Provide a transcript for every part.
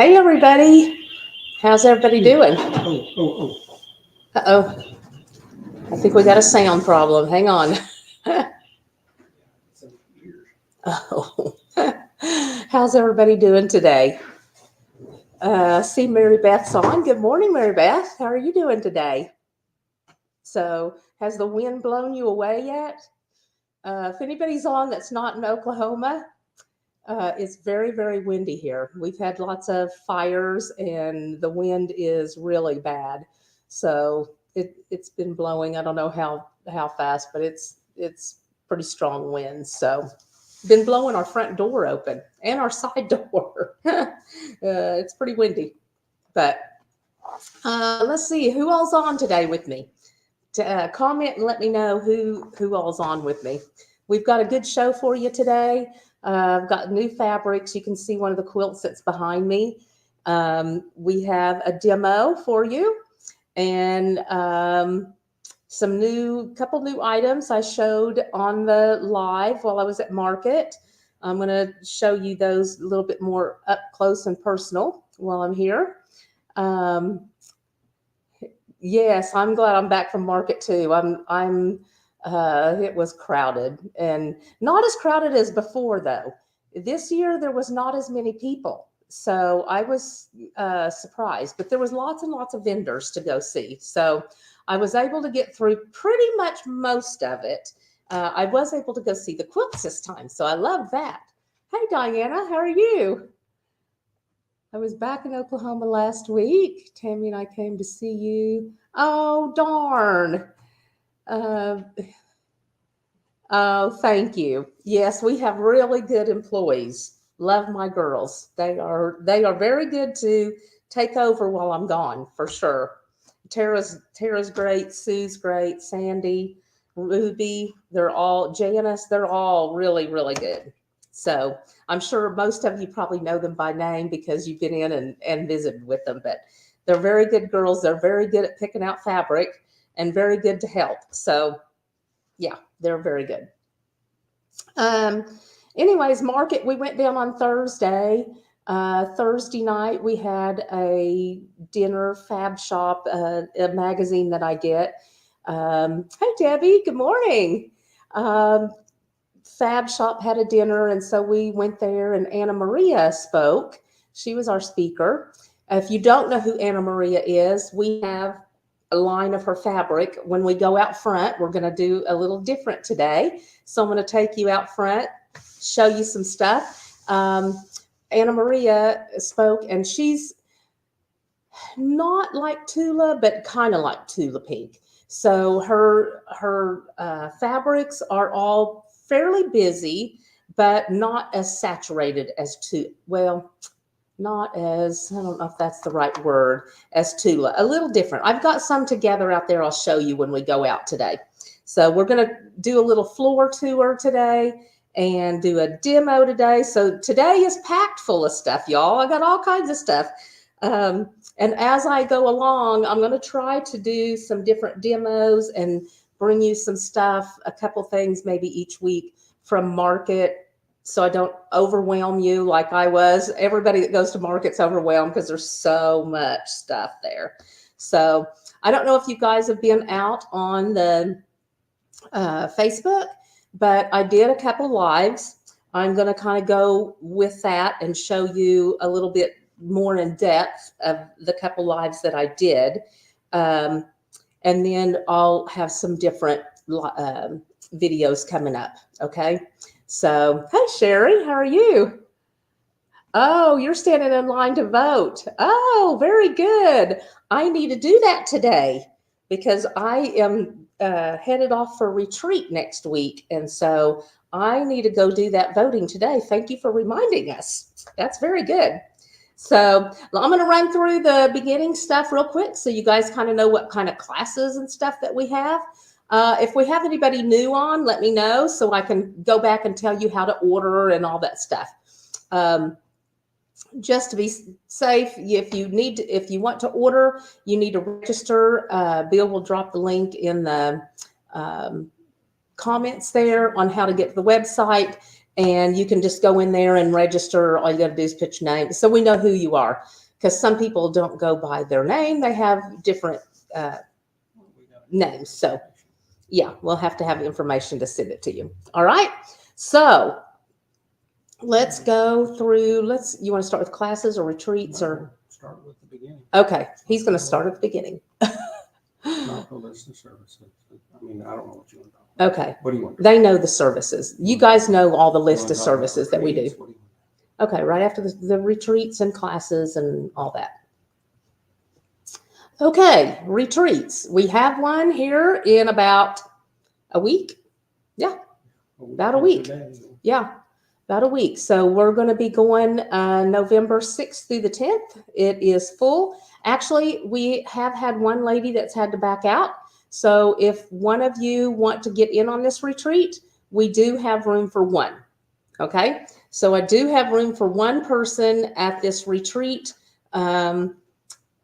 Hey everybody, how's everybody Oh, doing? oh, oh, Uh-oh, I think we got a sound problem. Hang on. some ears. Oh, how's everybody doing today? See Mary Beth's on. Good morning, Mary Beth. How are you doing today? So, has the wind blown you away yet? If anybody's on that's not in Oklahoma, it's very, very windy here. We've had lots of fires and the wind is really bad. So it's been blowing. I don't know how fast, but it's pretty strong winds. So been blowing our front door open and our side door. It's pretty windy. But let's see who all's on today with me. Comment and let me know who all's on with me. We've got a good show for you today. I've got new fabrics. You can see one of the quilts that's behind me. We have a demo for you and couple new items I showed on the live while I was at market. I'm going to show you those a little bit more up close and personal while I'm here. Um, Yes, I'm glad I'm back from market too. It was crowded and not as crowded as before though. This year there was not as many people. So I was surprised, but there was lots and lots of vendors to go see. So I was able to get through pretty much most of it. I was able to go see the quilts this time. So I love that. Hey, Diana, how are you? I was back in Oklahoma last week. Tammy and I came to see you. Oh, darn. Uh, oh, thank you. Yes, we have really good employees. Love my girls. They are very good to take over while I'm gone, for sure. Tara's great, Sue's great, Sandy, Ruby, Janice, they're all really, really good. So I'm sure most of you probably know them by name because you've been in and visited with them, but they're very good girls. They're very good at picking out fabric and very good to help. So yeah, they're very good. Um, anyways, market, we went down on Thursday. Thursday night, we had a dinner, Fab Shop, a magazine that I get. Hey, Debbie, good morning. Um, Fab Shop had a dinner, and so we went there, and Anna Maria spoke. She was our speaker. If you don't know who Anna Maria is, we have a line of her fabric. When we go out front, we're going to do a little different today. So I'm going to take you out front, show you some stuff. Anna Maria spoke, and she's not like Tula, but kind of like Tula Pink. So her fabrics are all fairly busy, but not as saturated as not as, I don't know if that's the right word, as Tula. A little different. I've got some together out there I'll show you when we go out today. So we're going to do a little floor tour today and do a demo today. So today is packed full of stuff, y'all. I got all kinds of stuff. Um, and as I go along, I'm going to try to do some different demos and bring you some stuff, a couple things maybe each week from market so I don't overwhelm you like I was. Everybody that goes to market's overwhelmed because there's so much stuff there. So I don't know if you guys have been out on the Facebook, but I did a couple lives. I'm going to kind of go with that and show you a little bit more in depth of the couple lives that I did. Um, and then I'll have some different videos coming up. Okay. So, hey, Sherry, how are you? Oh, you're standing in line to vote. Oh, very good. I need to do that today because I am headed off for retreat next week. And so I need to go do that voting today. Thank you for reminding us. That's very good. So I'm going to run through the beginning stuff real quick so you guys kind of know what kind of classes and stuff that we have. If we have anybody new on, let me know so I can go back and tell you how to order and all that stuff. Just to be safe, if you want to order, you need to register. Bill will drop the link in the comments there on how to get to the website, and you can just go in there and register. All you got to do is put your name, so we know who you are. Because some people don't go by their name; they have different names. So, yeah, we'll have to have information to send it to you. All right. So let's go through. You want to start with classes or retreats or start with the beginning? Okay, he's going to start at the beginning. Not the list of services. I mean, I don't know what you want to talk about. Okay. What do you want? They know the services. You guys know all the list of services that we do. Okay, right after the retreats and classes and all that. Okay, retreats. We have one here in about a week. Yeah, about a week. Yeah, about a week. So we're going to be going November 6th through the 10th. It is full. Actually, we have had one lady that's had to back out. So if one of you want to get in on this retreat, we do have room for one. Okay, so I do have room for one person at this retreat,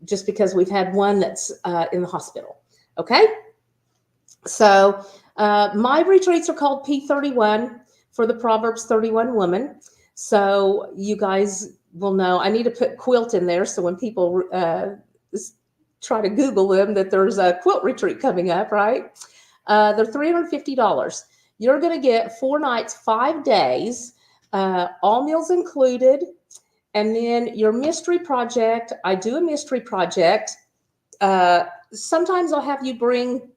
just because we've had one that's in the hospital. Okay, so my retreats are called P31 for the Proverbs 31 woman. So you guys will know. I need to put quilt in there, so when people try to Google them, that there's a quilt retreat coming up, right? They're $350. You're going to get 4 nights, 5 days, all meals included. And then your mystery project, I do a mystery project. Sometimes I'll have you bring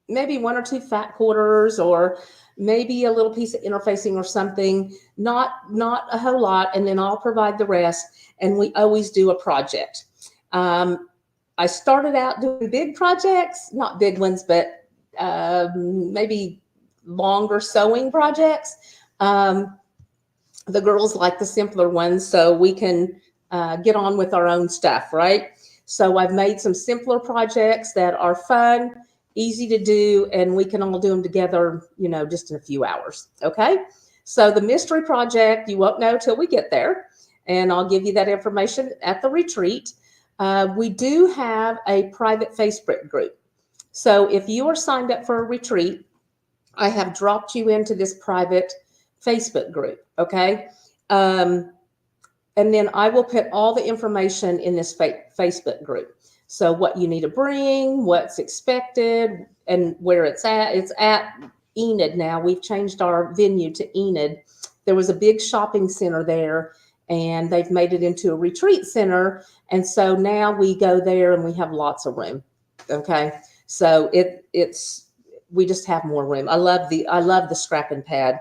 maybe 1 or 2 fat quarters, or maybe a little piece of interfacing or something, not a whole lot. And then I'll provide the rest. And we always do a project. I started out doing big projects, not big ones, but maybe longer sewing projects. The girls like the simpler ones, so we can get on with our own stuff, right? So I've made some simpler projects that are fun, easy to do, and we can all do them together, just in a few hours. Okay. So the mystery project, you won't know till we get there, and I'll give you that information at the retreat. We do have a private Facebook group. So if you are signed up for a retreat, I have dropped you into this private Facebook group. Okay. And then I will put all the information in this Facebook group. So what you need to bring, what's expected, and where it's at. It's at Enid now. We've changed our venue to Enid. There was a big shopping center there, and they've made it into a retreat center. And so now we go there and we have lots of room. Okay. So we just have more room. I love the scrapping pad.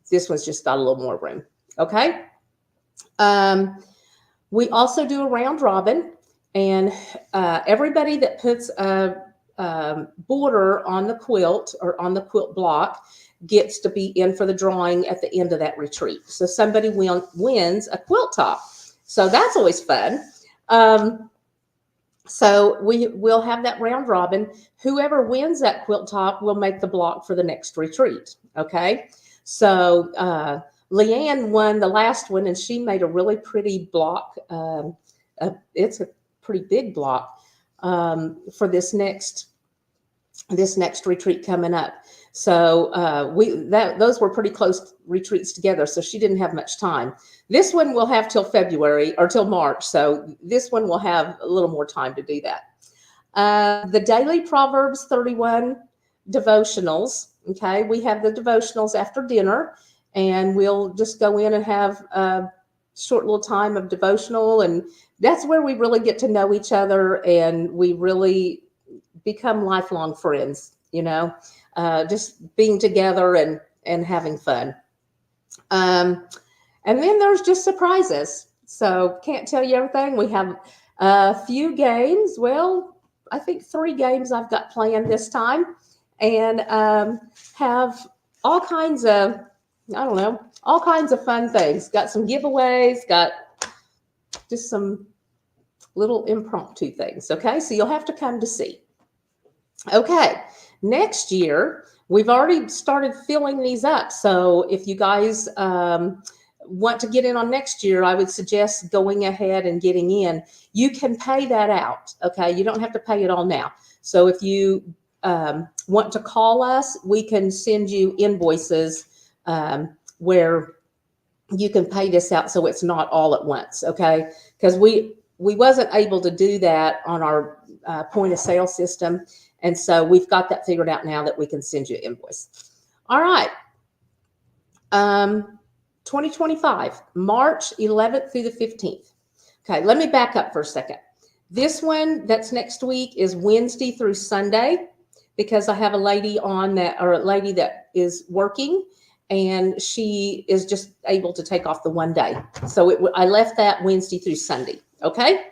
This one's just got a little more room. Okay. We also do a round robin, and everybody that puts a border on the quilt or on the quilt block gets to be in for the drawing at the end of that retreat. So somebody wins a quilt top. So that's always fun. So we'll have that round robin. Whoever wins that quilt top will make the block for the next retreat. Okay. So Leanne won the last one, and she made a really pretty block. It's a pretty big block for this next retreat coming up. So those were pretty close retreats together. So she didn't have much time. This one we'll have till February or till March. So this one will have a little more time to do that. The daily Proverbs 31 devotionals. Okay, we have the devotionals after dinner, and we'll just go in and have a short little time of devotional, and that's where we really get to know each other, and we really become lifelong friends, just being together and having fun. And then there's just surprises. So can't tell you everything. We have a few games. Well, I think 3 games I've got planned this time, and have all kinds of, all kinds of fun things. Got some giveaways, got just some little impromptu things. Okay, so you'll have to come to see. Okay, next year, we've already started filling these up. So if you guys want to get in on next year, I would suggest going ahead and getting in. You can pay that out. Okay, you don't have to pay it all now. So if you want to call us, we can send you invoices where you can pay this out so it's not all at once, okay? Because we wasn't able to do that on our point of sale system, and so we've got that figured out now that we can send you an invoice. All right. 2025, March 11th through the 15th. Okay, let me back up for a second. This one that's next week is Wednesday through Sunday, because I have a lady on that, or a lady that is working, and she is just able to take off the one day. So I left that Wednesday through Sunday. Okay.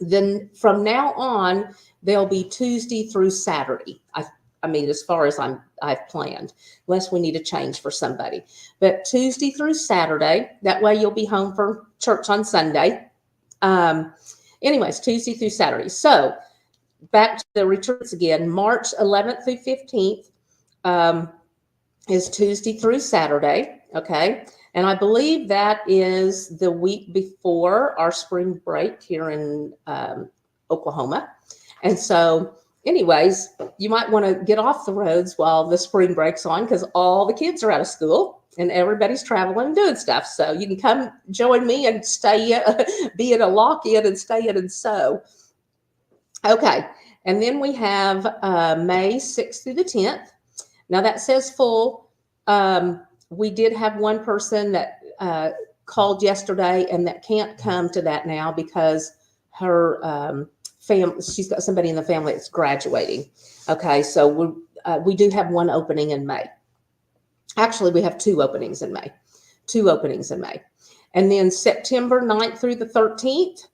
Then from now on, there'll be Tuesday through Saturday. I mean, as far as I've planned, unless we need a change for somebody. But Tuesday through Saturday, that way you'll be home for church on Sunday. Anyways, Tuesday through Saturday. So back to the retreats again. March 11th through 15th is Tuesday through Saturday. Okay. And I believe that is the week before our spring break here in Oklahoma. And so anyways, you might want to get off the roads while the spring break's on, because all the kids are out of school and everybody's traveling and doing stuff. So you can come join me and stay, be in a lock-in and stay in and sew. Okay. And then we have May 6th through the 10th. Now that says full. We did have one person that called yesterday and that can't come to that now because her family, she's got somebody in the family that's graduating. Okay, so we do have one opening in May. Actually, we have two openings in May. And then September 9th through the 13th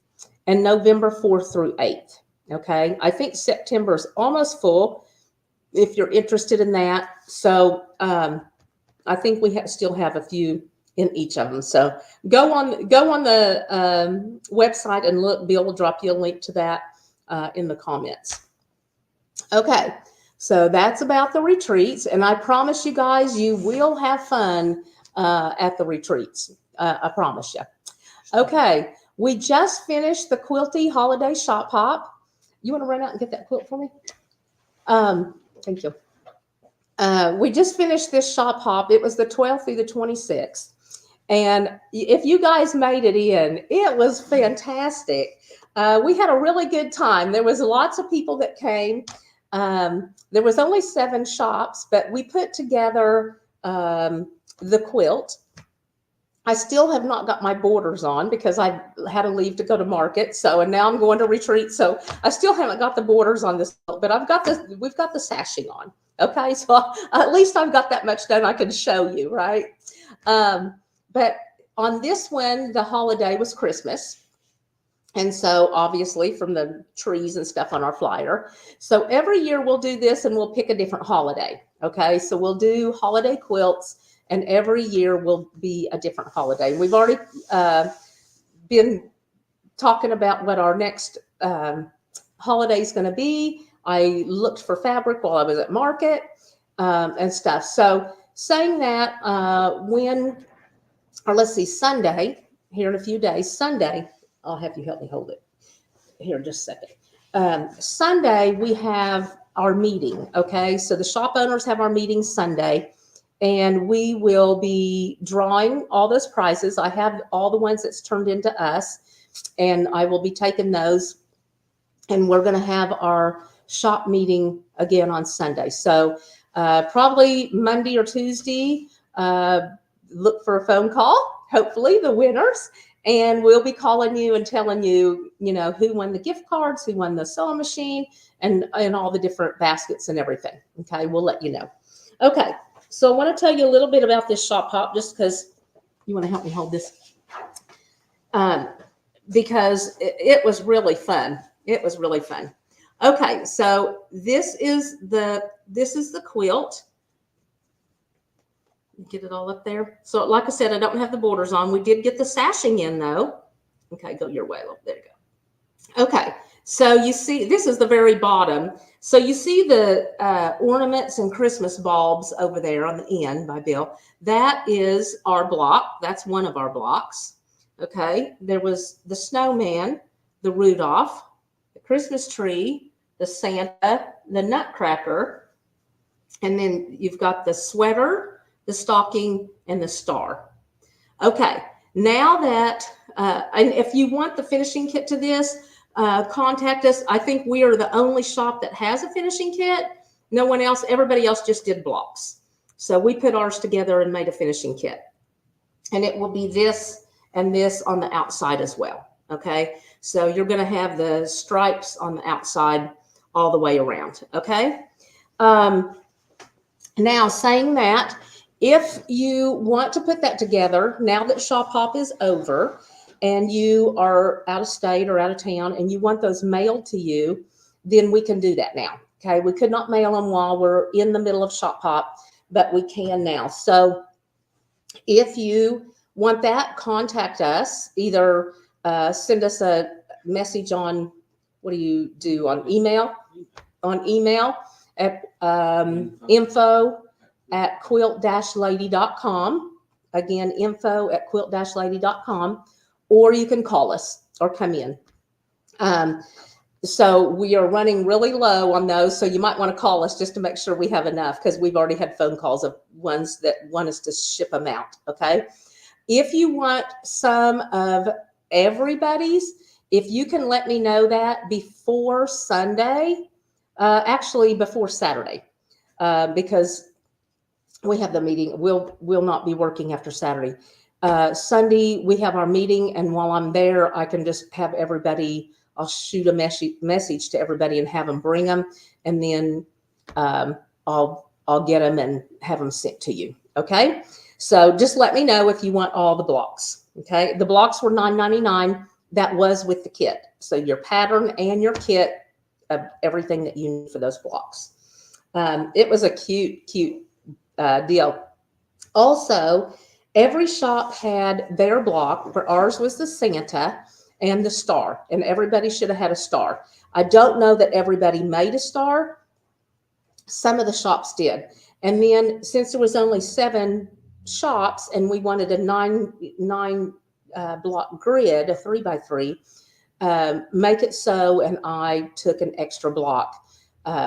and November 4th through 8th. Okay, I think September is almost full if you're interested in that. So I think we still have a few in each of them. So go on the website and look. Bill will drop you a link to that in the comments. Okay, so that's about the retreats, and I promise you guys, you will have fun at the retreats. I promise you. Okay, we just finished the Quilty Holiday Shop Hop. You want to run out and get that quilt for me? Thank you. We just finished this shop hop. It was the 12th through the 26th. And if you guys made it in, it was fantastic. We had a really good time. There was lots of people that came. There was only 7 shops, but we put together the quilt. I still have not got my borders on because I had to leave to go to market. So, and now I'm going to retreat. So I still haven't got the borders on this, but we've got the sashing on. Okay. So at least I've got that much done. I can show you, right? But on this one, the holiday was Christmas. And so obviously from the trees and stuff on our flyer. So every year we'll do this and we'll pick a different holiday. Okay. So we'll do holiday quilts. And every year will be a different holiday. We've already been talking about what our next holiday is going to be. I looked for fabric while I was at market and stuff. So saying that, Sunday, here in a few days, Sunday, I'll have you help me hold it here in just a second. Sunday, we have our meeting. Okay. So the shop owners have our meeting Sunday. And we will be drawing all those prizes. I have all the ones that's turned into us, and I will be taking those. And we're going to have our shop meeting again on Sunday. So probably Monday or Tuesday, look for a phone call, hopefully the winners. And we'll be calling you and telling you, who won the gift cards, who won the sewing machine, and all the different baskets and everything. Okay, we'll let you know. Okay. So I want to tell you a little bit about this shop hop, just because you want to help me hold this, because it was really fun. It was really fun. Okay, so this is the quilt. Get it all up there. So like I said, I don't have the borders on. We did get the sashing in though. Okay, go your way. There you go. Okay, so you see, this is the very bottom. So you see the ornaments and Christmas bulbs over there on the end by Bill. That is our block. That's one of our blocks. Okay. There was the snowman, the Rudolph, the Christmas tree, the Santa, the Nutcracker, and then you've got the sweater, the stocking, and the star. Okay, now that, and if you want the finishing kit to this, contact us. I think we are the only shop that has a finishing kit. No one else, everybody else just did blocks. So we put ours together and made a finishing kit. And it will be this and this on the outside as well. Okay, so you're going to have the stripes on the outside all the way around. Okay, now saying that, if you want to put that together, now that Shop Hop is over and you are out of state or out of town and you want those mailed to you, then we can do that now. Okay, we could not mail them while we're in the middle of Shop Hop, but we can now. So if you want that, contact us. Either send us a message on, what do you do, on email? On email at info@quilt-lady.com. Again, info@quilt-lady.com. Or you can call us or come in. So we are running really low on those. So you might want to call us just to make sure we have enough, because we've already had phone calls of ones that want us to ship them out. Okay. If you want some of everybody's, if you can let me know that before Sunday, actually before Saturday, because we have the meeting. We'll not be working after Saturday. Sunday we have our meeting, and while I'm there, I can just have everybody. I'll shoot a message to everybody and have them bring them, and then I'll get them and have them sent to you. Okay, so just let me know if you want all the blocks. Okay, the blocks were $9.99. That was with the kit. So your pattern and your kit of everything that you need for those blocks. It was a cute deal. Also, every shop had their block. For ours was the Santa and the star, and everybody should have had a star. I don't know that everybody made a star. Some of the shops did. And then since there was only 7 shops and we wanted a nine block grid, a 3x3, make it so, and I took an extra block.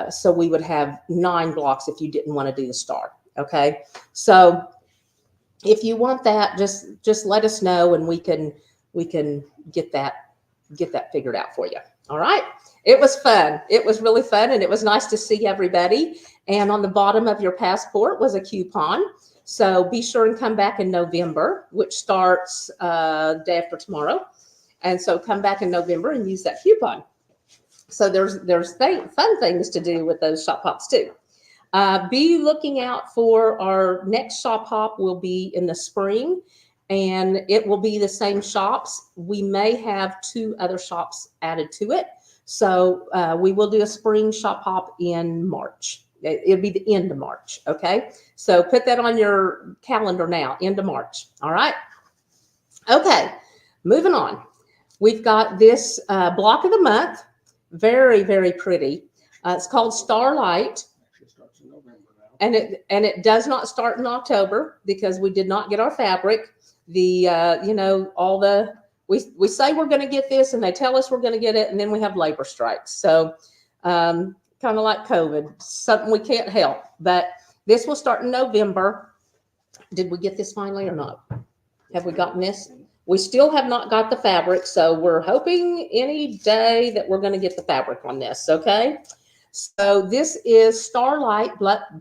So we would have 9 blocks if you didn't want to do the star. Okay. So if you want that, just let us know, and we can get that figured out for you. All right. It was fun. It was really fun, and it was nice to see everybody. And on the bottom of your passport was a coupon. So be sure and come back in November, which starts day after tomorrow. And so come back in November and use that coupon. So there's fun things to do with those shop hops too. Be looking out for our next shop hop. Will be in the spring, and it will be the same shops. We may have 2 other shops added to it. So we will do a spring shop hop in March. It'll be the end of March. Okay. So put that on your calendar now, end of March. All right. Okay. Moving on. We've got this block of the month. Very, very pretty. It's called Starlight. And it does not start in October because we did not get our fabric. We say we're going to get this, and they tell us we're going to get it, and then we have labor strikes. So kind of like COVID, something we can't help. But this will start in November. Did we get this finally or not? Have we gotten this? We still have not got the fabric, so we're hoping any day that we're going to get the fabric on this. Okay. So this is Starlight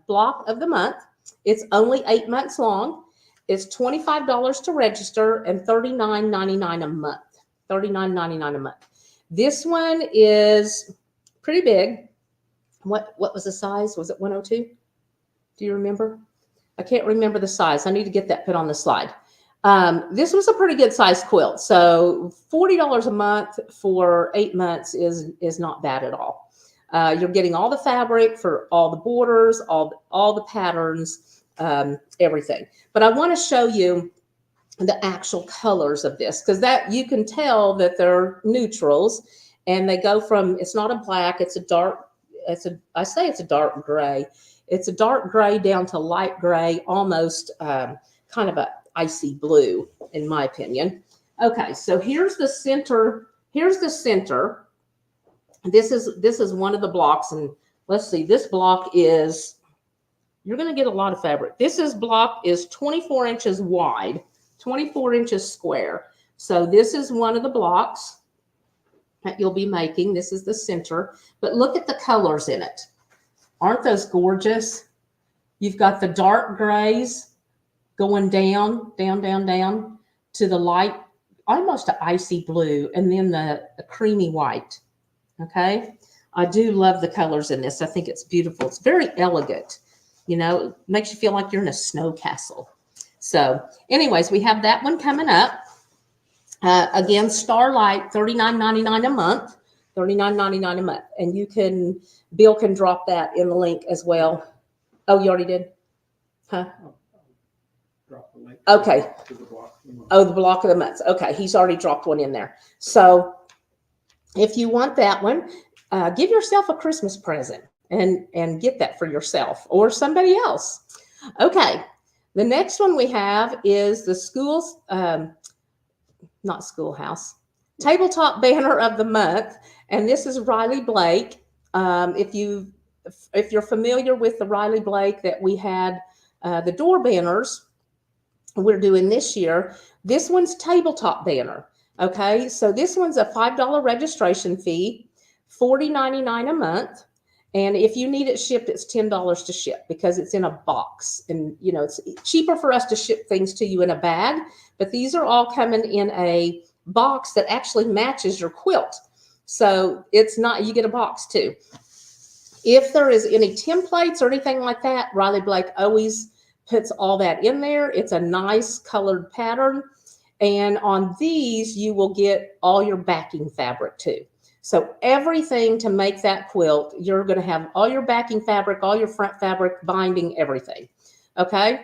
block of the month. It's only 8 months long. It's $25 to register and $39.99 a month. $39.99 a month. This one is pretty big. What was the size? Was it 102? Do you remember? I can't remember the size. I need to get that put on the slide. This was a pretty good size quilt. So $40 a month for 8 months is not bad at all. You're getting all the fabric for all the borders, all the patterns, everything. But I want to show you the actual colors of this, because that you can tell that they're neutrals, and they go from, it's not a black, it's a dark, I say it's a dark gray. It's a dark gray down to light gray, almost kind of a icy blue, in my opinion. Okay, so here's the center. Here's the center. This is one of the blocks, and let's see, this block is, you're going to get a lot of fabric. This is block is 24 inches wide, 24 inches square. So this is one of the blocks that you'll be making. This is the center, but look at the colors in it. Aren't those gorgeous? You've got the dark grays going down, down, down, down to the light, almost an icy blue, and then the creamy white. Okay. I do love the colors in this. I think it's beautiful. It's very elegant. You know, it makes you feel like you're in a snow castle. So anyways, we have that one coming up. Again, Starlight, $39.99 a month, $39.99 a month. And you can, Bill can drop that in the link as well. Oh, you already did? Huh? Drop the link. Okay. To the block. Oh, the block of the months. Okay. He's already dropped one in there. So if you want that one, give yourself a Christmas present and get that for yourself or somebody else. Okay. The next one we have is the school's, not schoolhouse, tabletop banner of the month. And this is Riley Blake. If you're familiar with the Riley Blake that we had, the door banners we're doing this year, this one's tabletop banner. Okay, so this one's a $5 registration fee, $40.99 a month. And if you need it shipped, it's $10 to ship because it's in a box. And, you know, it's cheaper for us to ship things to you in a bag, but these are all coming in a box that actually matches your quilt. So it's not, you get a box too. If there is any templates or anything like that, Riley Blake always puts all that in there. It's a nice colored pattern. And on these, you will get all your backing fabric too. So everything to make that quilt, you're going to have all your backing fabric, all your front fabric, binding, everything. Okay.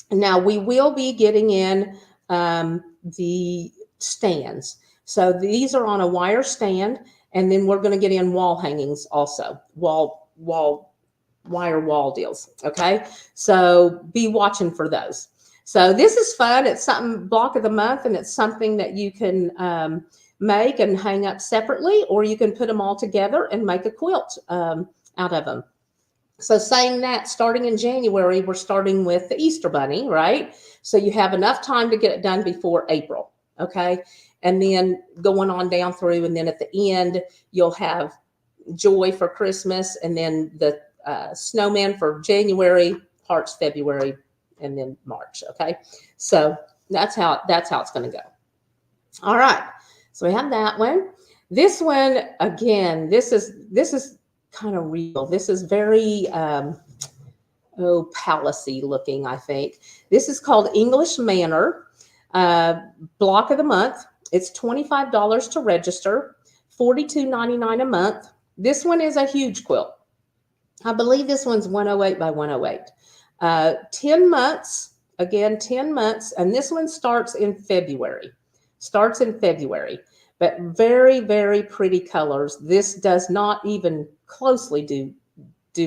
Now we will be getting in the stands. So these are on a wire stand, and then we're going to get in wall hangings also, wire wall deals. Okay. So be watching for those. So this is fun. It's something block of the month, and it's something that you can make and hang up separately, or you can put them all together and make a quilt out of them. So saying that, starting in January, we're starting with the Easter Bunny, right? So you have enough time to get it done before April, okay? And then going on down through, and then at the end, you'll have Joy for Christmas, and then the Snowman for January, Hearts February, and then March. Okay. So that's how it's going to go. All right. So we have that one. This one, again, this is kind of real. This is very, palacey looking, I think. This is called English Manor, block of the month. It's $25 to register, $42.99 a month. This one is a huge quilt. I believe this one's 108 by 108. 10 months, again, 10 months. And this one starts in February, but very, very pretty colors. This does not even closely do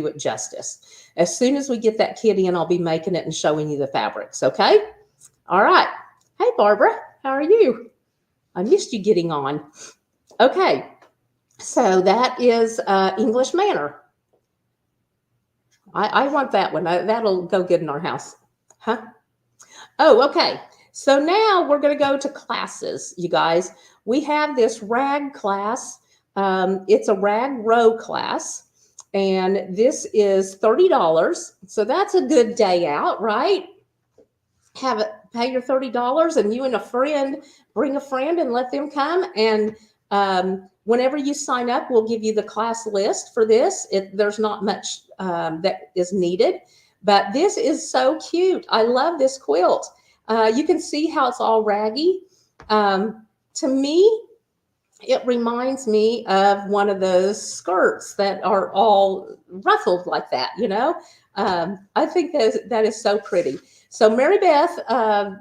it justice. As soon as we get that kit in, I'll be making it and showing you the fabrics. Okay. All right. Hey, Barbara, how are you? I missed you getting on. Okay. So that is English Manor. I want that one. That'll go good in our house. Huh? Oh, okay. So now we're going to go to classes, you guys. We have this rag class. It's a rag row class, and this is $30. So that's a good day out, right? Have it, pay your $30, and you and a friend, bring a friend and let them come. And whenever you sign up, we'll give you the class list for this. There's not much that is needed, but this is so cute. I love this quilt. You can see how it's all raggy. To me, it reminds me of one of those skirts that are all ruffled like that, you know. I think that is so pretty. So Mary Beth,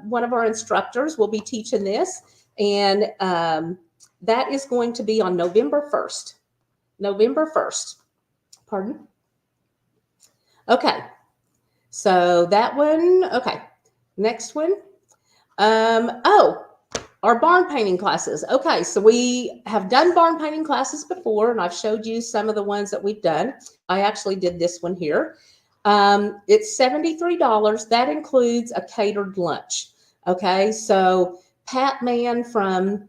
one of our instructors, will be teaching this, and that is going to be on November 1st. November 1st. Pardon? Okay. So that one, okay. Next one. Our barn painting classes. Okay, so we have done barn painting classes before, and I've showed you some of the ones that we've done. I actually did this one here. It's $73. That includes a catered lunch. Okay, so Pat Mann from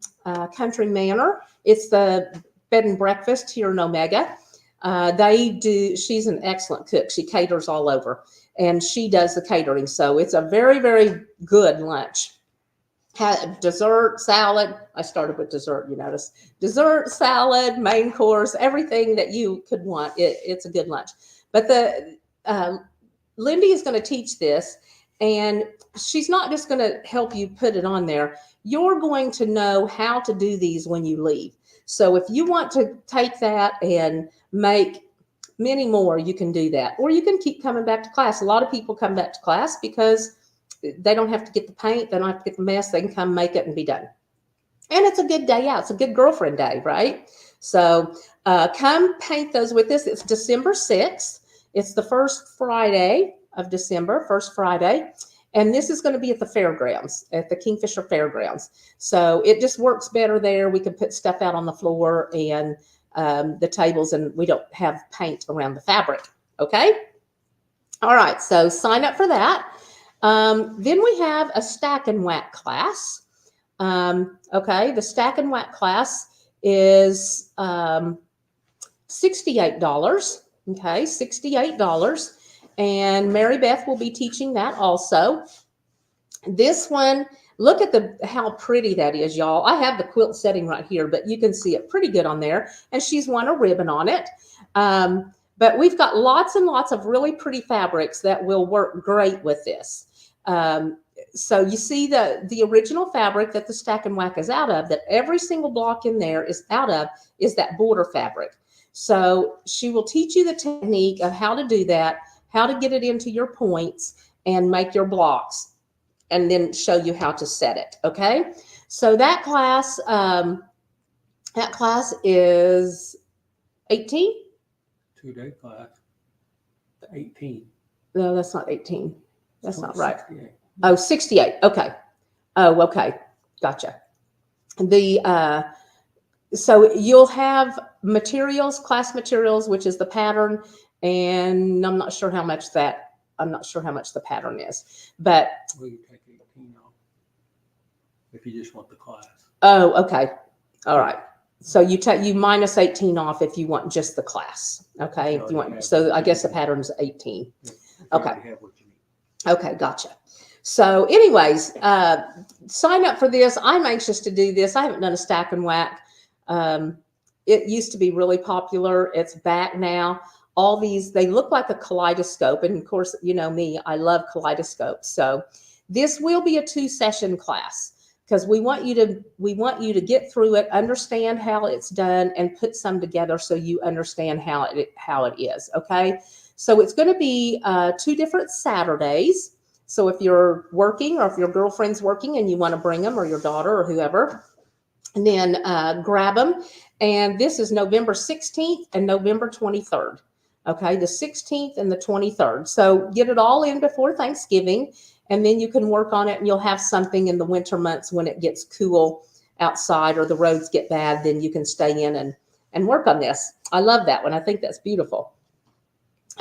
Country Manor, it's the bed and breakfast here in Omega. She's an excellent cook. She caters all over, and she does the catering. So it's a very, very good lunch. Had dessert, salad. I started with dessert, you notice. Dessert, salad, main course, everything that you could want. It's a good lunch. But Lindy is going to teach this, and she's not just going to help you put it on there. You're going to know how to do these when you leave. So if you want to take that and make many more, you can do that. Or you can keep coming back to class. A lot of people come back to class because they don't have to get the paint, they don't have to get the mess, they can come make it and be done. And it's a good day out. It's a good girlfriend day, right? So come paint those with us. It's December 6th. It's the first Friday of December, first Friday. And this is going to be at the fairgrounds, at the Kingfisher Fairgrounds. So it just works better there. We can put stuff out on the floor and the tables, and we don't have paint around the fabric. Okay? All right, so sign up for that. Then we have a stack and whack class. Okay, the stack and whack class is $68. Okay, $68. And Mary Beth will be teaching that also. This one, look at how pretty that is, y'all. I have the quilt setting right here, but you can see it pretty good on there. And she's won a ribbon on it. But we've got lots and lots of really pretty fabrics that will work great with this. So you see the original fabric that the stack and whack is out of, that every single block in there is out of, is that border fabric. So she will teach you the technique of how to do that, how to get it into your points and make your blocks, and then show you how to set it. Okay. So that class is 18. 2-day class. 18. No, that's not 18. That's not right. 68. Oh, 68. Okay. Oh, okay. Gotcha. So you'll have materials, class materials, which is the pattern, and I'm not sure how much the pattern is, but. Well, you take 18 off if you just want the class. Oh, okay. All right. So you minus 18 off if you want just the class. Okay. If you want, so I guess the pattern's 18. Okay. Okay. Gotcha. So anyways, sign up for this. I'm anxious to do this. I haven't done a stack and whack. It used to be really popular. It's back now. All these, they look like a kaleidoscope. And of course, you know me, I love kaleidoscopes. So this will be a 2-session class because we want you to get through it, understand how it's done, and put some together so you understand how it is. Okay. So it's going to be 2 different Saturdays. So if you're working or if your girlfriend's working and you want to bring them, or your daughter or whoever, and then grab them. And this is November 16th and November 23rd. Okay, the 16th and the 23rd. So get it all in before Thanksgiving, and then you can work on it, and you'll have something in the winter months when it gets cool outside or the roads get bad. Then you can stay in and work on this. I love that one. I think that's beautiful.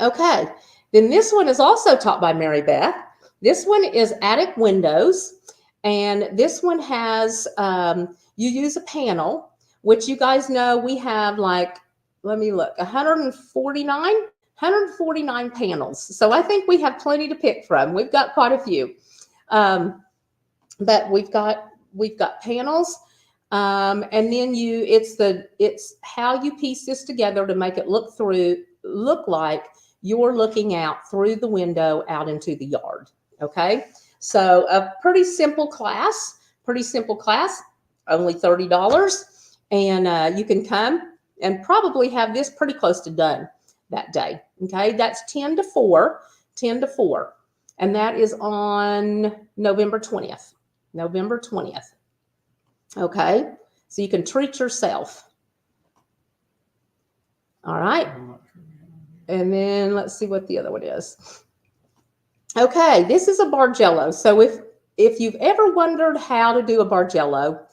Okay, then this one is also taught by Mary Beth. This one is attic windows, and this one has you use a panel, which you guys know we have, like, let me look, 149 panels. So I think we have plenty to pick from. We've got quite a few, but we've got panels, and then it's how you piece this together to make it look like you're looking out through the window out into the yard. Okay, so a pretty simple class, only $30, and you can come and probably have this pretty close to done that day. Okay, that's 10 to 4, and that is on November 20th. Okay, so you can treat yourself. All right, and then let's see what the other one is. Okay, this is a Bargello. So if you've ever wondered how to do a Bargello,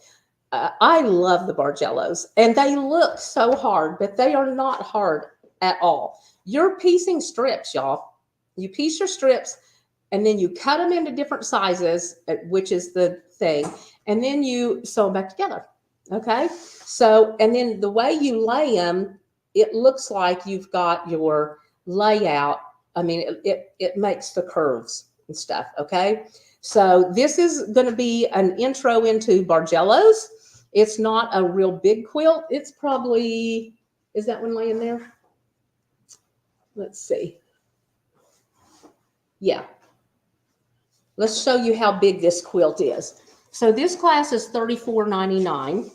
I love the Bargellos, and they look so hard, but they are not hard at all. You're piecing strips, y'all. You piece your strips, and then you cut them into different sizes, which is the thing, and then you sew them back together. Okay, so and then the way you lay them, it looks like you've got your layout. I mean, it makes the curves and stuff. Okay, so this is going to be an intro into Bargellos. It's not a real big quilt. It's probably, is that one laying there? Let's see. Yeah. Let's show you how big this quilt is. So this class is $34.99.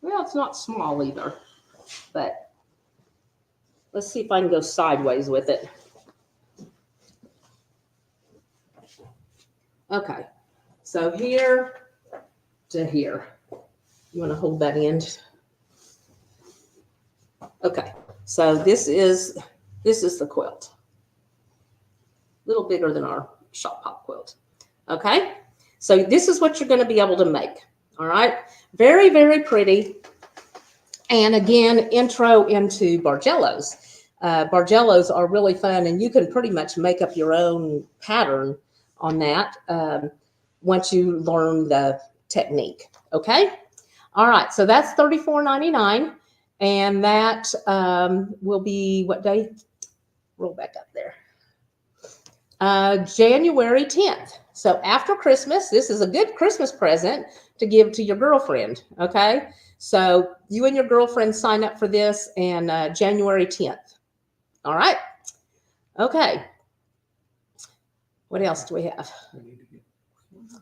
Well, it's not small either, but let's see if I can go sideways with it. Okay, so here to here. You want to hold that end? Okay, so this is the quilt. A little bigger than our shop pop quilt. Okay, so this is what you're going to be able to make. All right, very, very pretty. And again, intro into Bargellos. Bargellos are really fun, and you can pretty much make up your own pattern on that once you learn the technique. Okay, all right, so that's $34.99, and that will be what day? Roll back up there. January 10th. So after Christmas, this is a good Christmas present to give to your girlfriend. Okay, so you and your girlfriend sign up for this, and January 10th. All right. Okay. What else do we have?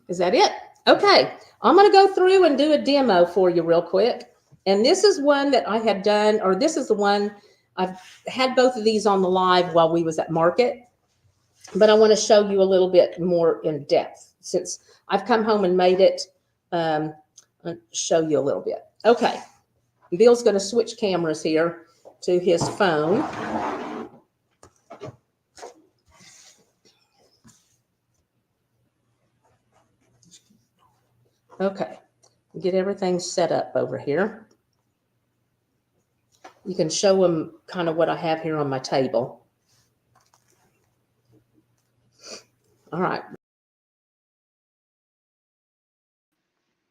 Is that it? Okay. I'm going to go through and do a demo for you real quick. And this is one that I had done, or this is the one I've had both of these on the live while we was at market. But I want to show you a little bit more in depth since I've come home and made it. I'll show you a little bit. Okay. Bill's going to switch cameras here to his phone. Okay. Get everything set up over here. You can show them kind of what I have here on my table. All right.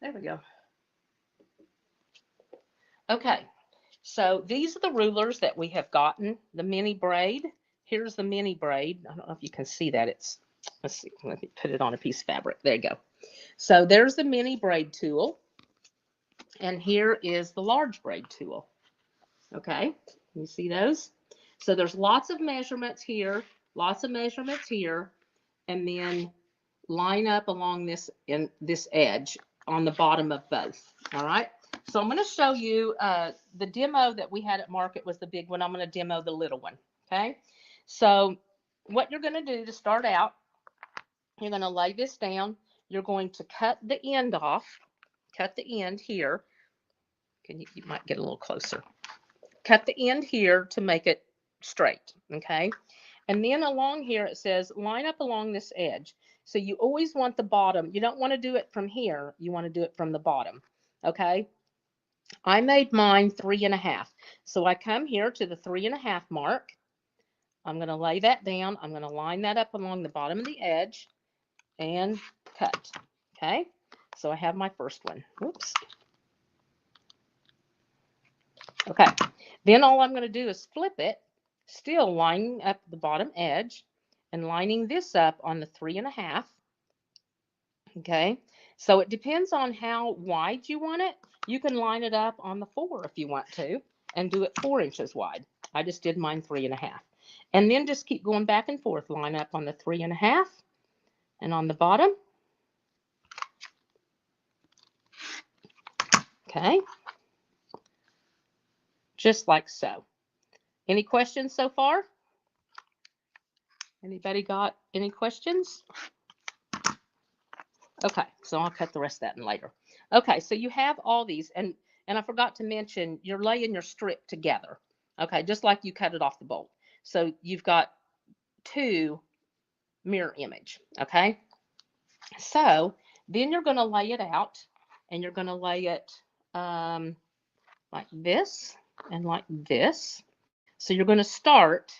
There we go. Okay. So these are the rulers that we have gotten, the mini braid. Here's the mini braid. I don't know if you can see that. Let's see, let me put it on a piece of fabric. There you go. So there's the mini braid tool. And here is the large braid tool. Okay, you see those? So there's lots of measurements here, and then line up along this edge on the bottom of both. All right. So I'm going to show you the demo that we had at market was the big one. I'm going to demo the little one. Okay. So what you're going to do to start out, you're going to lay this down. You're going to cut the end off. Cut the end here. You might get a little closer. Cut the end here to make it straight. Okay. And then along here, it says line up along this edge. So you always want the bottom. You don't want to do it from here. You want to do it from the bottom. Okay. I made mine 3.5. So I come here to the 3.5 mark. I'm going to lay that down. I'm going to line that up along the bottom of the edge and cut. Okay. So I have my first one. Whoops. Okay. Then all I'm going to do is flip it, still lining up the bottom edge and lining this up on the 3.5. Okay. So it depends on how wide you want it. You can line it up on the 4 if you want to and do it 4 inches wide. I just did mine 3.5. And then just keep going back and forth. Line up on the 3.5 and on the bottom. Okay. Just like so. Any questions so far? Anybody got any questions? Okay, so I'll cut the rest of that in later. Okay, so you have all these, and I forgot to mention, you're laying your strip together. Okay, just like you cut it off the bolt. So you've got 2 mirror image. Okay. So then you're going to lay it out, and you're going to lay it like this and like this. So you're going to start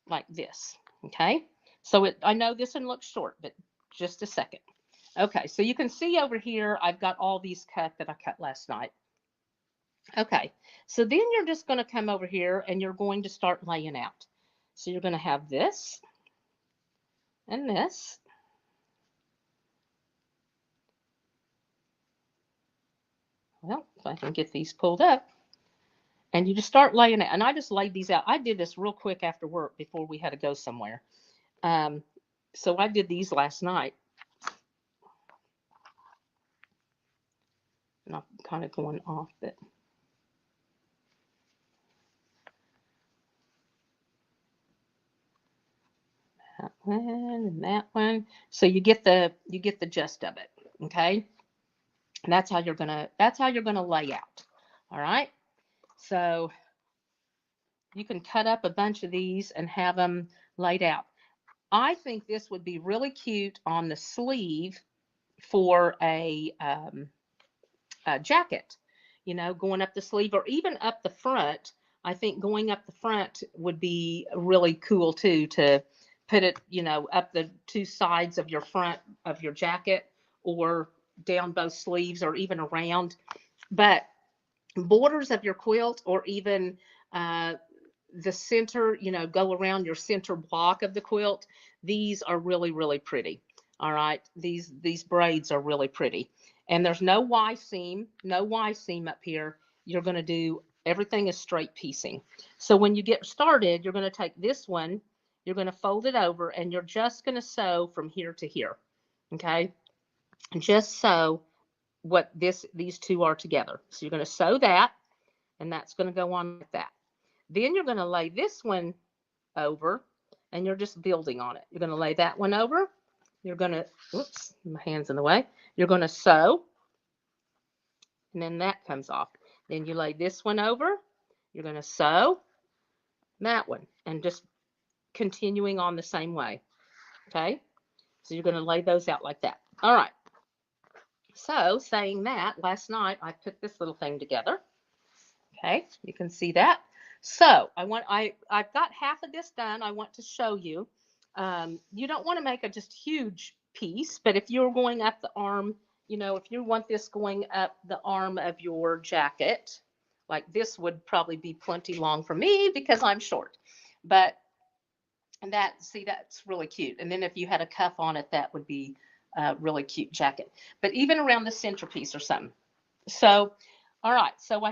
like this. Okay. So I know this one looks short, but just a second. Okay. So you can see over here, I've got all these cut that I cut last night. Okay. So then you're just going to come over here and you're going to start laying out. So you're going to have this and this. Well, if I can get these pulled up. And you just start laying it. And I just laid these out. I did this real quick after work before we had to go somewhere. So I did these last night. And I'm kind of going off it. That one and that one. So you get the gist of it. Okay. And that's how you're gonna lay out. All right. So you can cut up a bunch of these and have them laid out. I think this would be really cute on the sleeve for a jacket, going up the sleeve or even up the front. I think going up the front would be really cool too, to put it, up the two sides of your front of your jacket, or down both sleeves, or even around. But borders of your quilt, or even the center, go around your center block of the quilt. These are really, really pretty. All right. These braids are really pretty. And there's no Y seam, up here. You're going to do everything is straight piecing. So when you get started, you're going to take this one, you're going to fold it over, and you're just going to sew from here to here. Okay. Just sew what these two are together. So you're going to sew that, and that's going to go on like that. Then you're going to lay this one over, and you're just building on it. You're going to lay that one over. You're going to, oops, my hand's in the way. You're going to sew, and then that comes off. Then you lay this one over. You're going to sew that one, and just continuing on the same way. Okay. So you're going to lay those out like that. All right. So saying that, last night I put this little thing together. Okay, you can see that. So I've got half of this done. I want to show you. You don't want to make a just huge piece, but if you're going up the arm, if you want this going up the arm of your jacket, like this would probably be plenty long for me because I'm short. But that's really cute. And then if you had a cuff on it, that would be a really cute jacket. But even around the centerpiece or something. So, all right. So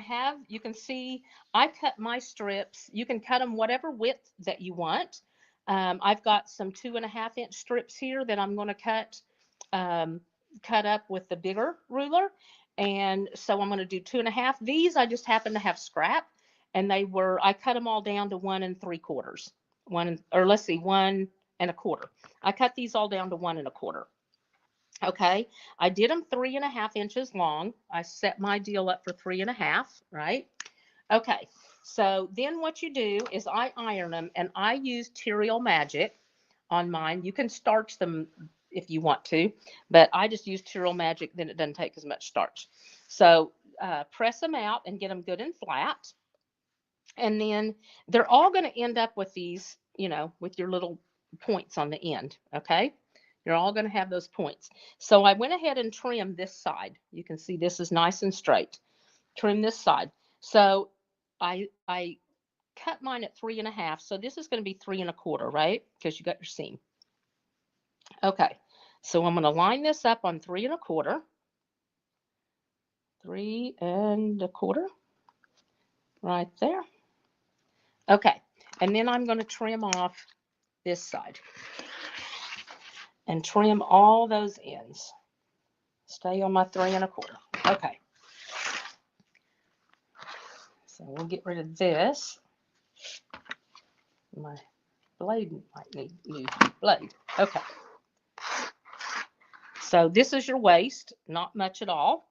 you can see I cut my strips. You can cut them whatever width that you want. I've got some 2.5-inch strips here that I'm going to cut up with the bigger ruler. And so I'm going to do 2.5. These I just happen to have scrap, and I cut them all down to 1 3/4. Let's see, 1 1/4. I cut these all down to 1 1/4. Okay, I did them 3.5 inches long. I set my deal up for 3.5, right? Okay, so then what you do is I iron them, and I useTerial Magic on mine. You can starch them if you want to, but I just useTerial Magic, then it doesn't take as much starch. So press them out and get them good and flat. And then they're all going to end up with these, with your little points on the end. Okay. You're all going to have those points. So I went ahead and trimmed this side. You can see this is nice and straight. Trim this side. So I cut mine at 3.5. So this is going to be 3 1/4, right? Because you got your seam. Okay. So I'm going to line this up on 3 1/4. 3 1/4. Right there. Okay. And then I'm going to trim off this side and trim all those ends. Stay on my 3 1/4. Okay. So we'll get rid of this. My blade might need new blade. Okay. So this is your waist. Not much at all.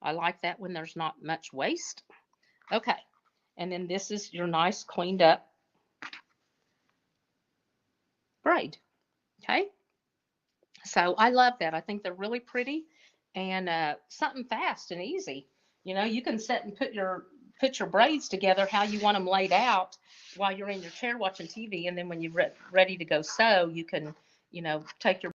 I like that when there's not much waist. Okay. And then this is your nice cleaned up braid. Okay. So I love that. I think they're really pretty and something fast and easy. You know, you can sit and put your braids together how you want them laid out while you're in your chair watching TV, and then when you're ready to go sew, you can, you know, take your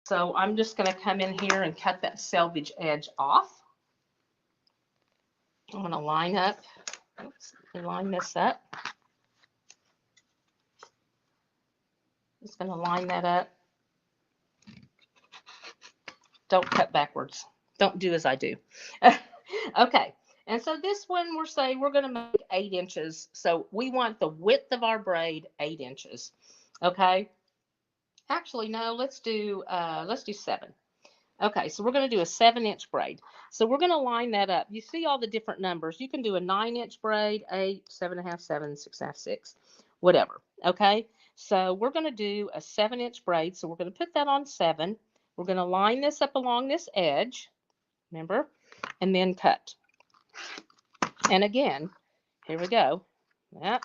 So I'm just going to come in here and cut that selvage edge off. I'm going to line up, oops, line this up. Just going to line that up. Don't cut backwards. Don't do as I do. Okay. And so this one, we're saying we're going to make 8 inches. So we want the width of our braid 8 inches. Okay. Actually, no, let's do 7. Okay, so we're going to do a 7-inch braid. So we're going to line that up. You see all the different numbers. You can do a 9-inch braid, 8, 7.5, 7, 6.5, 6, whatever. Okay, so we're going to do a 7-inch braid. So we're going to put that on 7. We're going to line this up along this edge, remember, and then cut. And again, here we go. Yeah,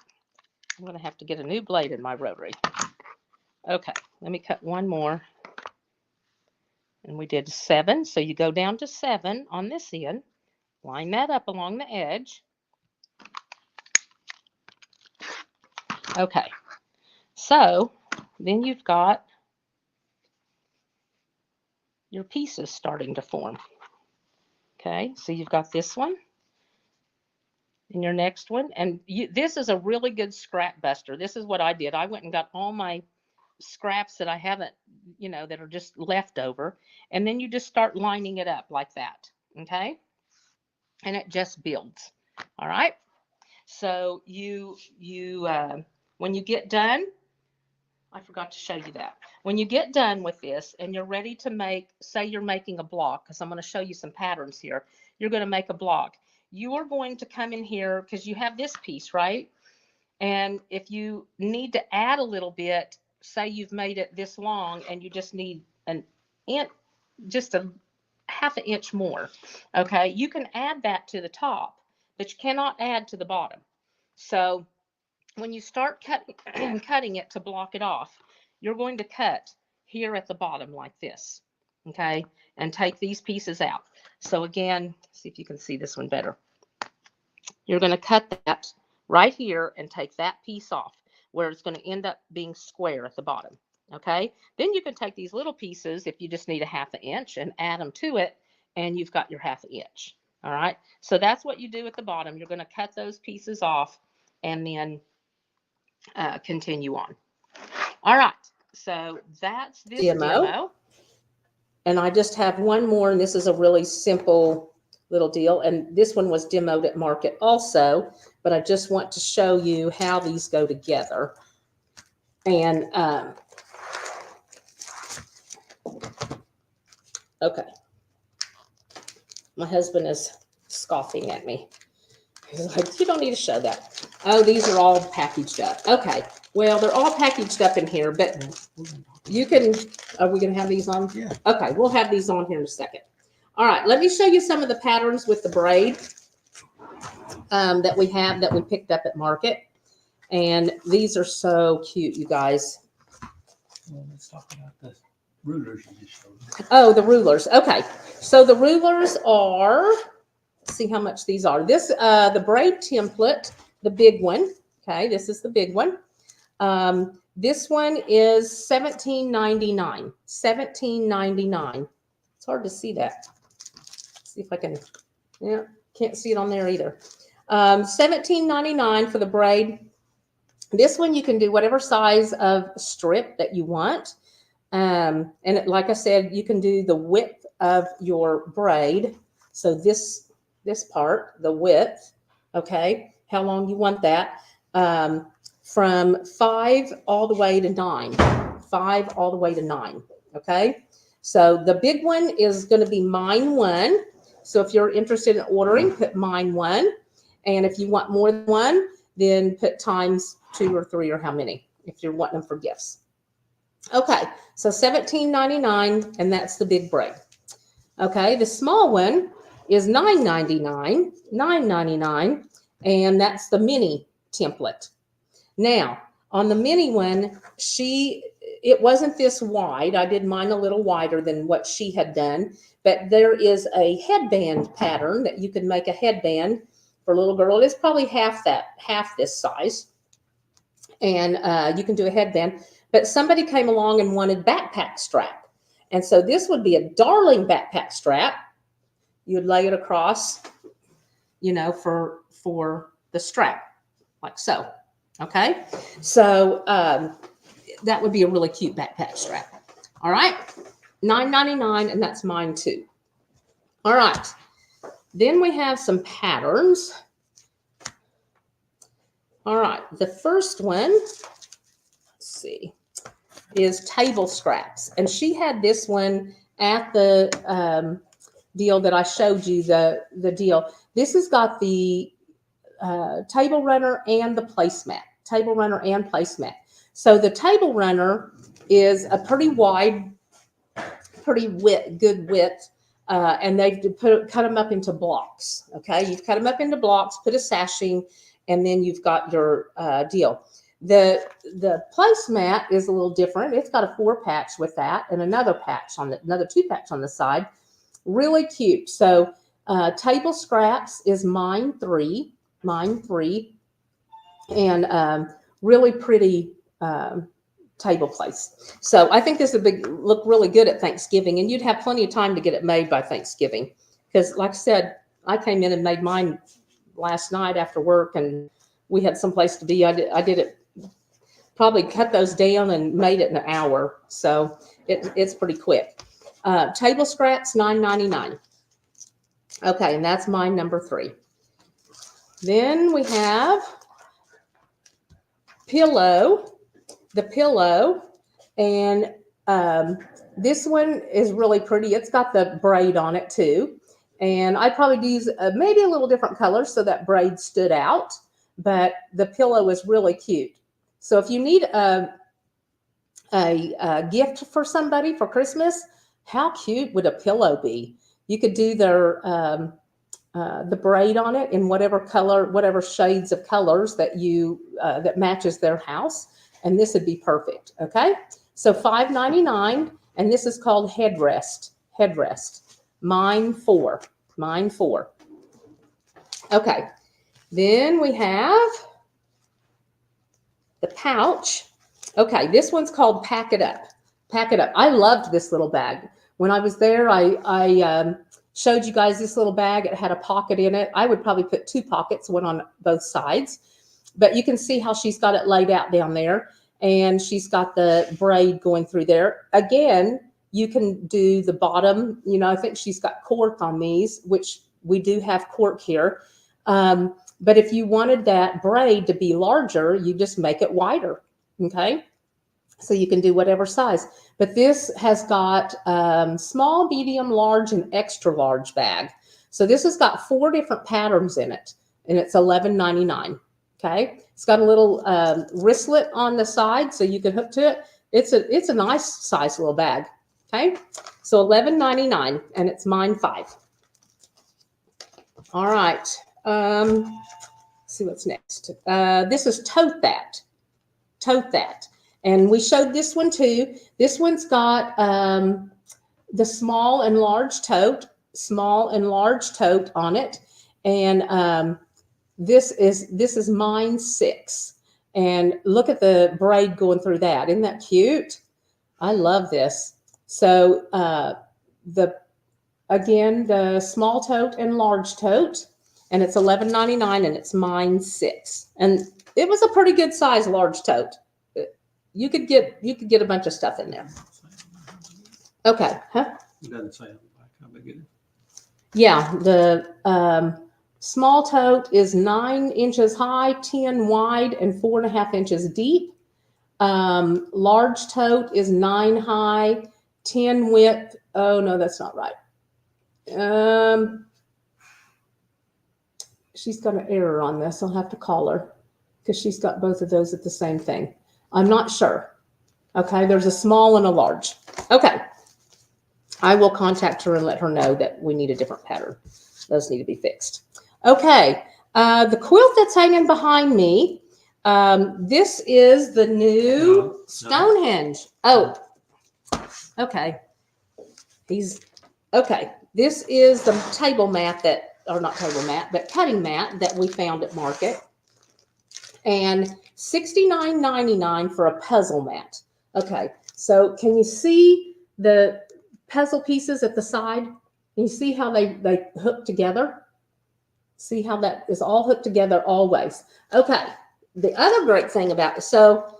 I'm going to have to get a new blade in my rotary. Okay, let me cut one more. And we did 7, so you go down to 7 on this end, line that up along the edge. Okay, so then you've got your pieces starting to form. Okay, so you've got this one and your next one, and this is a really good scrap buster. This is what I did. I went and got all my scraps that I haven't, you know, that are just left over, and then you just start lining it up like that. Okay, and it just builds. All right, so when you get done, I forgot to show you that. When you get done with this and you're ready to make, say you're making a block, because I'm going to show you some patterns here. You're going to make a block. You are going to come in here because you have this piece, right? And if you need to add a little bit, say you've made it this long and you just need an inch, just a half an inch more, okay? You can add that to the top, but you cannot add to the bottom. So when you start cutting it to block it off, you're going to cut here at the bottom like this, okay? And take these pieces out. So again, see if you can see this one better. You're going to cut that right here and take that piece off where it's going to end up being square at the bottom, okay? Then you can take these little pieces, if you just need a half an inch, and add them to it, and you've got your half an inch, all right? So that's what you do at the bottom. You're going to cut those pieces off and then continue on. All right, so that's this demo. And I just have one more, and this is a really simple little deal. And this one was demoed at market also, but I just want to show you how these go together. And okay, my husband is scoffing at me. He's like, you don't need to show that. Oh, these are all packaged up. Okay, well, they're all packaged up in here, but you can, are we going to have these on? Yeah. Okay, we'll have these on here in a second. All right, let me show you some of the patterns with the braid that we have that we picked up at market. And these are so cute, you guys. Well, let's talk about the rulers you just showed me. Oh, the rulers. Okay, so the rulers are, let's see how much these are. This, the braid template, the big one. Okay, this is the big one. This one is $17.99. $17.99. It's hard to see that. Let's see if I can. Yeah, can't see it on there either. $17.99 for the braid. This one you can do whatever size of strip that you want. And like I said, you can do the width of your braid. So this part, the width, okay, how long you want that. from 5 all the way to 9. 5 all the way to 9. Okay. So the big one is going to be mine 1. So if you're interested in ordering, put mine 1. And if you want more than 1, then put times 2 or 3 or how many if you're wanting them for gifts. Okay. So $17.99, and that's the big braid. Okay. The small one is $9.99, $9.99, and that's the mini template. Now, on the mini one, it wasn't this wide. I did mine a little wider than what she had done, but there is a headband pattern that you can make a headband for a little girl. It's probably half this size, and you can do a headband. But somebody came along and wanted backpack strap, and so this would be a darling backpack strap. You'd lay it across, for the strap, like so. Okay, so that would be a really cute backpack strap. All right, $9.99, and that's mine too. All right, then we have some patterns. All right, the first one, let's see, is table scraps, and she had this one at the deal that I showed you, the deal. This has got the table runner and the placemat. Table runner and placemat. So the table runner is a pretty wide, good width, and they've cut them up into blocks. Okay, you've cut them up into blocks, put a sashing, and then you've got your deal. The placemat is a little different. It's got a 4 patch with that, and another 2 patch on the side. Really cute. So table scraps is mine 3, and really pretty table place. So I think this would look really good at Thanksgiving, and you'd have plenty of time to get it made by Thanksgiving. Because like I said, I came in and made mine last night after work, and we had someplace to be. I did it, probably cut those down and made it in an hour. So it's pretty quick. Table scraps, $9.99. Okay, and that's mine number 3. Then we have the pillow, and this one is really pretty. It's got the braid on it too, and I'd probably use maybe a little different color so that braid stood out, but the pillow is really cute. So if you need a gift for somebody for Christmas, how cute would a pillow be? You could do the braid on it in whatever color, whatever shades of colors that that matches their house, and this would be perfect. Okay, so $5.99, and this is called headrest. Mine 4. Okay, then we have the pouch. Okay, this one's called Pack It Up. I loved this little bag. When I was there, I showed you guys this little bag. It had a pocket in it. I would probably put 2 pockets, one on both sides. But you can see how she's got it laid out down there. And she's got the braid going through there. Again, you can do the bottom. I think she's got cork on these, which we do have cork here. But if you wanted that braid to be larger, you just make it wider. Okay, so you can do whatever size. But this has got small, medium, large, and extra large bag. So this has got 4 different patterns in it, and it's $11.99. Okay, it's got a little wristlet on the side, so you can hook to it. It's a nice size little bag. Okay, so $11.99, and it's mine 5. All right. Let's see what's next. This is Tote That. And we showed this one too. This one's got the small and large tote on it. And this is mine 6. And look at the braid going through that. Isn't that cute? I love this. So the small tote and large tote, and it's $11.99, and it's mine 6. And it was a pretty good size large tote. You could get a bunch of stuff in there. Okay, huh? It doesn't say on the back how big it is. Yeah, the Small tote is 9 inches high, 10 wide, and 4.5 inches deep. Large tote is 9 high, 10 width. Oh no, that's not right. She's got an error on this. I'll have to call her because she's got both of those at the same thing. I'm not sure. Okay, there's a small and a large. Okay, I will contact her and let her know that we need a different pattern. Those need to be fixed. Okay, the quilt that's hanging behind me, this is the new No. Stonehenge. Oh, okay. Okay. This is the table mat that, or not table mat, but cutting mat that we found at market. And $69.99 for a puzzle mat. Okay, so can you see the puzzle pieces at the side? Can you see how they hook together? See how that is all hooked together always. Okay, the other great thing about it, so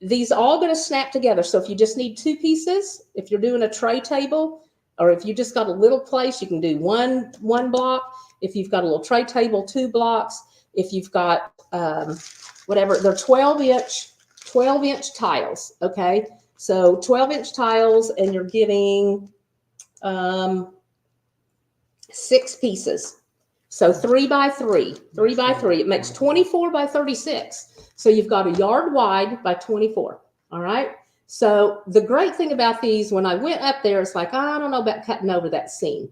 these all going to snap together. So if you just need 2 pieces, if you're doing a tray table, or if you just got a little place, you can do one block. If you've got a little tray table, 2 blocks. If you've got whatever, they're 12-inch tiles. Okay, so 12-inch tiles, and you're getting 6 pieces. So 3 by 3, 3 by 3. It makes 24 by 36. So you've got a yard wide by 24. All right. So the great thing about these, when I went up there, it's like, I don't know about cutting over that seam.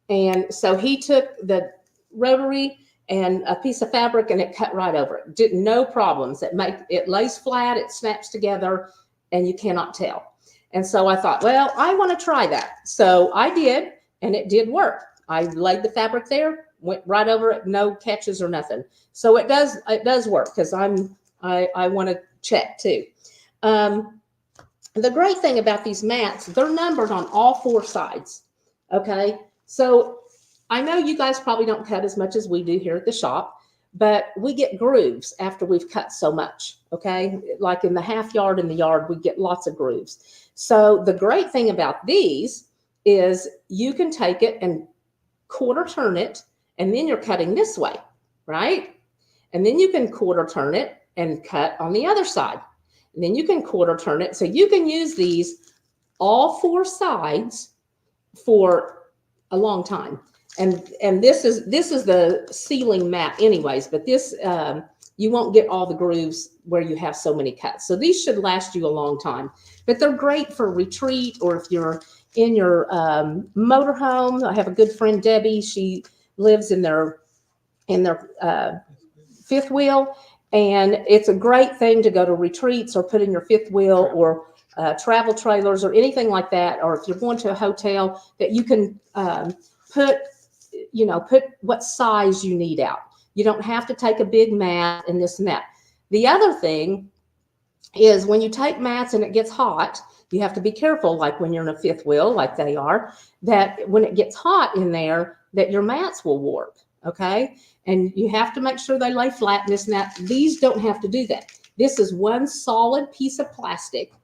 And so he took the rotary and a piece of fabric and it cut right over it. No problems. It lays flat, it snaps together, and you cannot tell. And so I thought, well, I want to try that. So I did, and it did work. I laid the fabric there, went right over it, no catches or nothing. So it does work because I want to check too. The great thing about these mats, they're numbered on all 4 sides. Okay, so I know you guys probably don't cut as much as we do here at the shop, but we get grooves after we've cut so much. Okay, like in the half yard in the yard, we get lots of grooves. So the great thing about these is you can take it and quarter turn it, and then you're cutting this way, right? And then you can quarter turn it and cut on the other side. And then you can quarter turn it. So you can use these all 4 sides for a long time. And this is the ceiling mat anyways, but this, you won't get all the grooves where you have so many cuts. So these should last you a long time, but they're great for retreat, or if you're in your motorhome. I have a good friend, Debbie. She lives in their 5th wheel. And it's a great thing to go to retreats or put in your 5th wheel or travel trailers or anything like that. Or if you're going to a hotel, that you can put what size you need out. You don't have to take a big mat and this and that. The other thing is when you take mats and it gets hot, you have to be careful, like when you're in a 5th wheel, like they are, that when it gets hot in there, that your mats will warp. Okay. And you have to make sure they lay flat and this and that. These don't have to do that. This is one solid piece of plastic.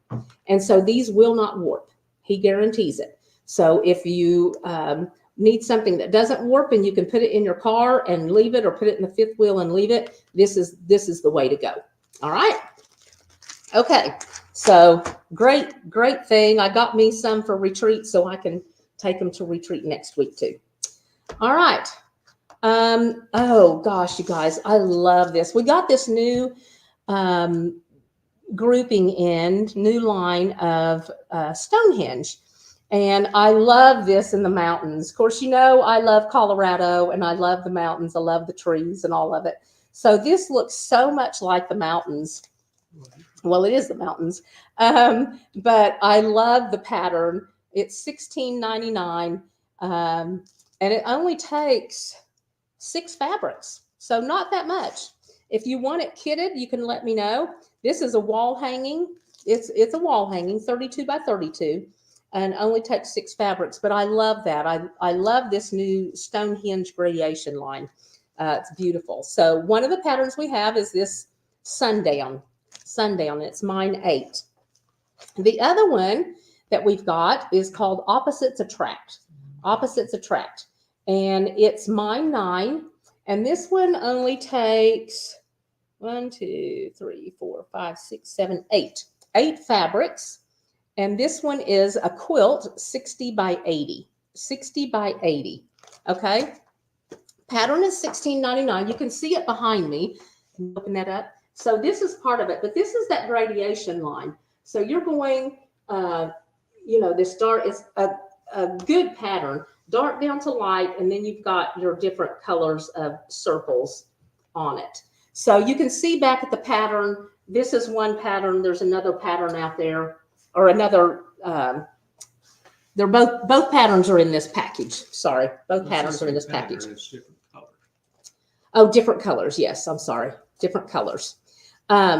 And so these will not warp. He guarantees it. So if you need something that doesn't warp and you can put it in your car and leave it, or put it in the 5th wheel and leave it, this is the way to go. All right. Okay. So great thing. I got me some for retreat so I can take them to retreat next week too. All right. Oh gosh, you guys, I love this. We got this new grouping new line of Stonehenge. And I love this in the mountains. Of course, I love Colorado and I love the mountains. I love the trees and all of it. So this looks so much like the mountains. Well, it is the mountains. But I love the pattern. It's $16.99. And it only takes 6 fabrics. So not that much. If you want it kitted, you can let me know. This is a wall hanging. It's a wall hanging, 32 by 32, and only takes 6 fabrics. But I love that. I love this new Stonehenge gradation line. It's beautiful. So one of the patterns we have is this sundown. It's mine 8. The other one that we've got is called Opposites Attract. And it's mine 9. And this one only takes 1, 2, 3, 4, 5, 6, 7, 8. 8 fabrics. And this one is a quilt 60 by 80. 60 by 80. Okay. Pattern is $16.99. You can see it behind me. Can you open that up? So this is part of it, but this is that gradation line. So you're going, this dark is a good pattern, dark down to light, and then you've got your different colors of circles on it. So you can see back at the pattern. This is one pattern. There's another pattern out there, or another. They're both patterns are in this package. Sorry, both patterns are in this package. It's different colors. Oh, different colors. Yes, I'm sorry, different colors.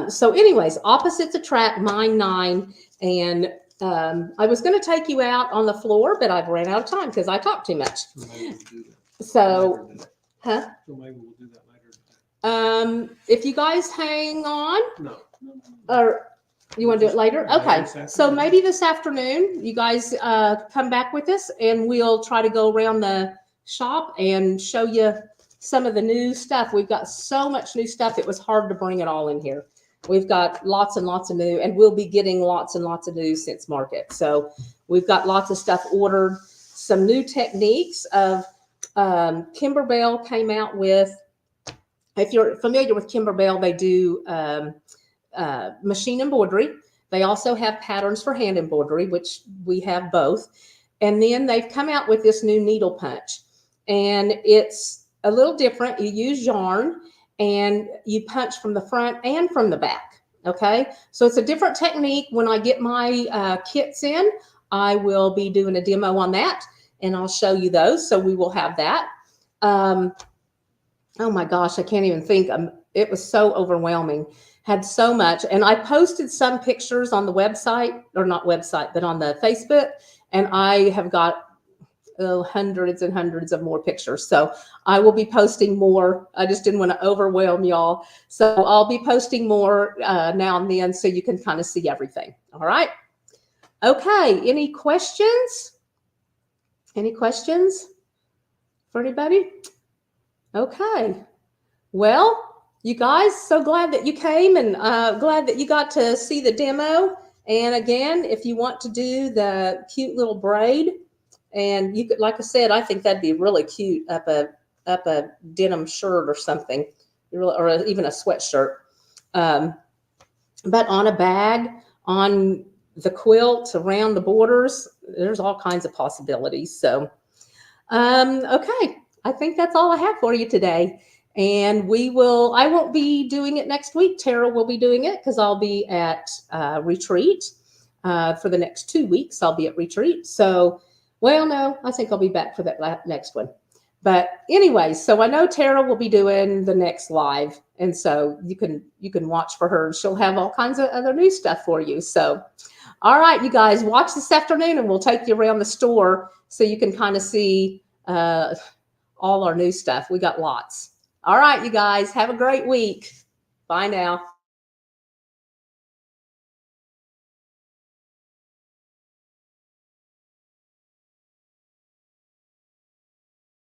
So, anyways, opposites attract. Mine 9, and I was going to take you out on the floor, but I've ran out of time because I talk too much. So maybe we'll do that So, later today. huh? So maybe we'll do that later today. If you guys hang on, No. or you want to do it later? Later Okay. this So afternoon. maybe this afternoon, you guys come back with us, and we'll try to go around the shop and show you some of the new stuff. We've got so much new stuff. It was hard to bring it all in here. We've got lots and lots of new, and we'll be getting lots and lots of new since market. So we've got lots of stuff ordered. Some new techniques of Kimberbell came out with. If you're familiar with Kimberbell, they do machine embroidery. They also have patterns for hand embroidery, which we have both. And then they've come out with this new needle punch, and it's a little different. You use yarn and you punch from the front and from the back. Okay. So it's a different technique. When I get my kits in, I will be doing a demo on that, and I'll show you those. So we will have that. Oh my gosh, I can't even think. It was so overwhelming. Had so much. And I posted some pictures on the website, or not website, but on the Facebook. And I have got hundreds and hundreds of more pictures. So I will be posting more. I just didn't want to overwhelm y'all. So I'll be posting more now and then, so you can kind of see everything. All right. Okay. Any questions? Any questions for anybody? Okay. Well, you guys, so glad that you came, and glad that you got to see the demo. And again, if you want to do the cute little braid, and you could, like I said, I think that'd be really cute up a denim shirt or something, or even a sweatshirt. But on a bag, on the quilt, around the borders, there's all kinds of possibilities. So, okay, I think that's all I have for you today. And I won't be doing it next week. Tara will be doing it because I'll be at retreat for the next 2 weeks. I'll be at retreat. So, well, no, I think I'll be back for that next one. But anyway, so I know Tara will be doing the next live. And so you can watch for her. She'll have all kinds of other new stuff for you. So, all right, you guys, watch this afternoon, and we'll take you around the store so you can kind of see all our new stuff. We got lots. All right, you guys, have a great week. Bye now.